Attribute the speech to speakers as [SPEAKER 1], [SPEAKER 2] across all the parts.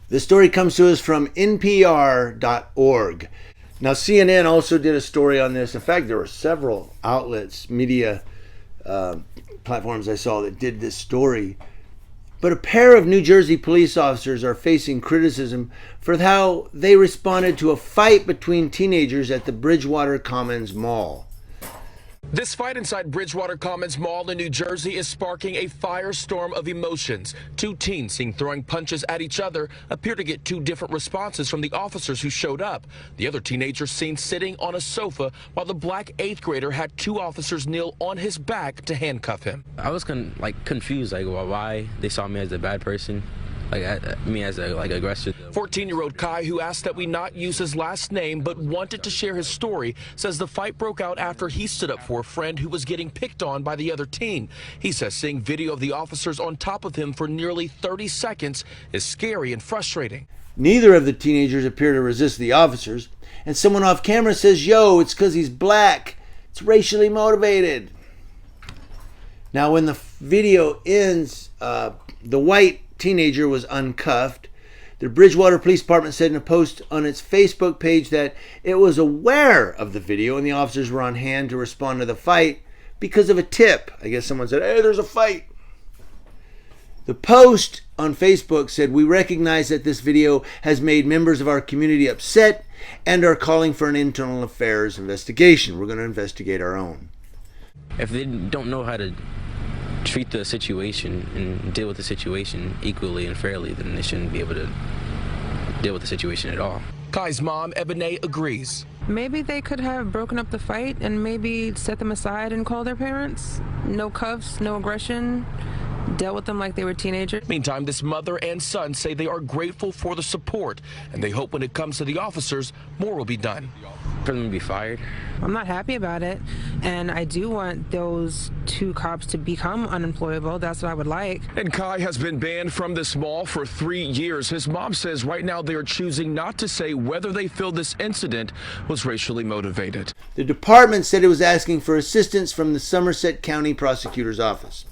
[SPEAKER 1] This story comes to us from NPR.org. Now, CNN also did a story on this. In fact, there were several outlets, media platforms I saw that did this story. But a pair of New Jersey police officers are facing criticism for how they responded to a fight between teenagers at the Bridgewater Commons Mall.
[SPEAKER 2] This fight inside Bridgewater Commons Mall in New Jersey is sparking a firestorm of emotions. Two teens seen throwing punches at each other appear to get two different responses from the officers who showed up. The other teenager seen sitting on a sofa while the black 8th grader had two officers kneel on his back to handcuff him.
[SPEAKER 3] I was confused, why they saw me as a bad person. Me as a aggressor.
[SPEAKER 2] 14-year-old Kai, who asked that we not use his last name but wanted to share his story, says the fight broke out after he stood up for a friend who was getting picked on by the other teen. He says seeing video of the officers on top of him for nearly 30 seconds is scary and frustrating.
[SPEAKER 1] Neither of the teenagers appear to resist the officers, and someone off camera says, "Yo, it's because he's black. It's racially motivated." Now, when the video ends, the white teenager was uncuffed. The Bridgewater Police Department said in a post on its Facebook page that it was aware of the video and the officers were on hand to respond to the fight because of a tip. I guess someone said, "Hey, there's a fight." The post on Facebook said, "We recognize that this video has made members of our community upset and are calling for an internal affairs investigation. We're going to investigate our own."
[SPEAKER 3] If they don't know how to treat the situation and deal with the situation equally and fairly, then they shouldn't be able to deal with the situation at all.
[SPEAKER 2] Kai's mom, Ebene, agrees.
[SPEAKER 4] Maybe they could have broken up the fight and maybe set them aside and call their parents. No cuffs, no aggression. Dealt with them like they were teenagers.
[SPEAKER 2] Meantime, this mother and son say they are grateful for the support, and they hope when it comes to the officers, more will be done.
[SPEAKER 3] For them to be fired.
[SPEAKER 4] I'm not happy about it, and I do want those two cops to become unemployable. That's what I would like.
[SPEAKER 2] And Kai has been banned from this mall for 3 years. His mom says right now they are choosing not to say whether they feel this incident was racially motivated.
[SPEAKER 1] The department said it was asking for assistance from the Somerset County Prosecutor's Office.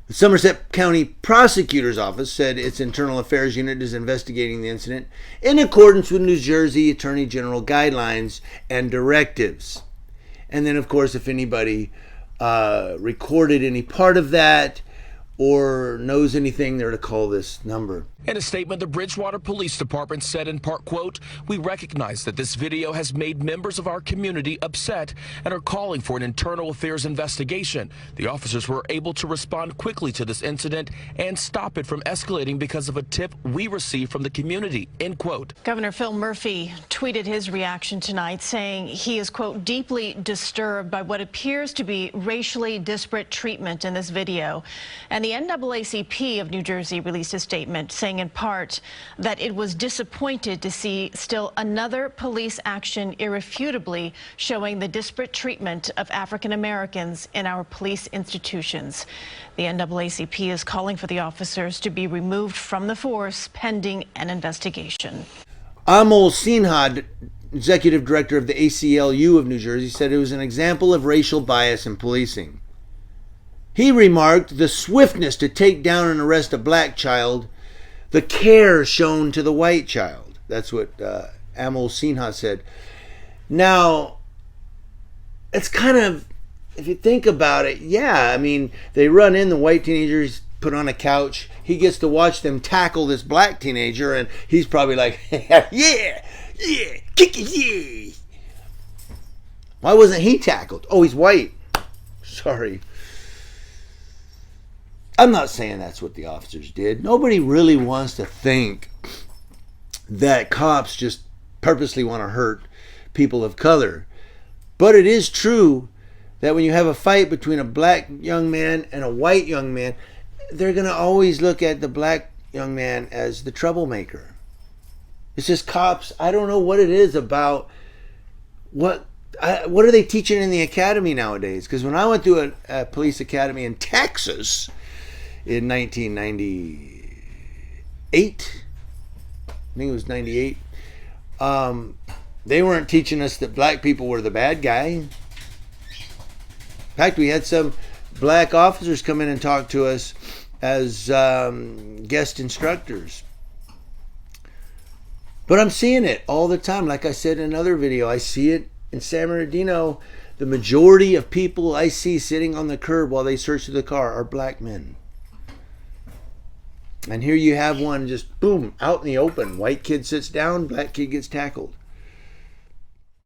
[SPEAKER 1] The Somerset County Prosecutor's Office said its Internal Affairs Unit is investigating the incident in accordance with New Jersey Attorney General guidelines and directives. And then, of course, if anybody recorded any part of that or knows anything, they're to call this number.
[SPEAKER 2] In a statement, the Bridgewater Police Department said in part, quote, "We recognize that this video has made members of our community upset and are calling for an internal affairs investigation. The officers were able to respond quickly to this incident and stop it from escalating because of a tip we received from the community," end quote.
[SPEAKER 5] Governor Phil Murphy tweeted his reaction tonight, saying he is, quote, "deeply disturbed by what appears to be racially disparate treatment in this video." And the NAACP of New Jersey released a statement saying in part that it was disappointed to see still another police action irrefutably showing the disparate treatment of African Americans in our police institutions. The NAACP is calling for the officers to be removed from the force pending an investigation.
[SPEAKER 1] Amol Sinha, executive director of the ACLU of New Jersey, said it was an example of racial bias in policing. He remarked the swiftness to take down and arrest a black child, the care shown to the white child. That's what Amol Sinha said. Now, it's kind of, if you think about it, yeah, I mean, they run in, the white teenager, he's put on a couch. He gets to watch them tackle this black teenager, and he's probably like, yeah, kick it, yeah. Why wasn't he tackled? Oh, he's white. Sorry. I'm not saying that's what the officers did. Nobody really wants to think that cops just purposely want to hurt people of color. But it is true that when you have a fight between a black young man and a white young man, they're going to always look at the black young man as the troublemaker. It's just cops. I don't know what it is about what are they teaching in the academy nowadays? Because when I went through a police academy in Texas in 1998, I think it was 98, they weren't teaching us that black people were the bad guy. In fact, we had some black officers come in and talk to us as guest instructors. But I'm seeing it all the time. Like I said in another video, I see it in San Bernardino. The majority of people I see sitting on the curb while they search through the car are black men. And here you have one just, boom, out in the open. White kid sits down, black kid gets tackled.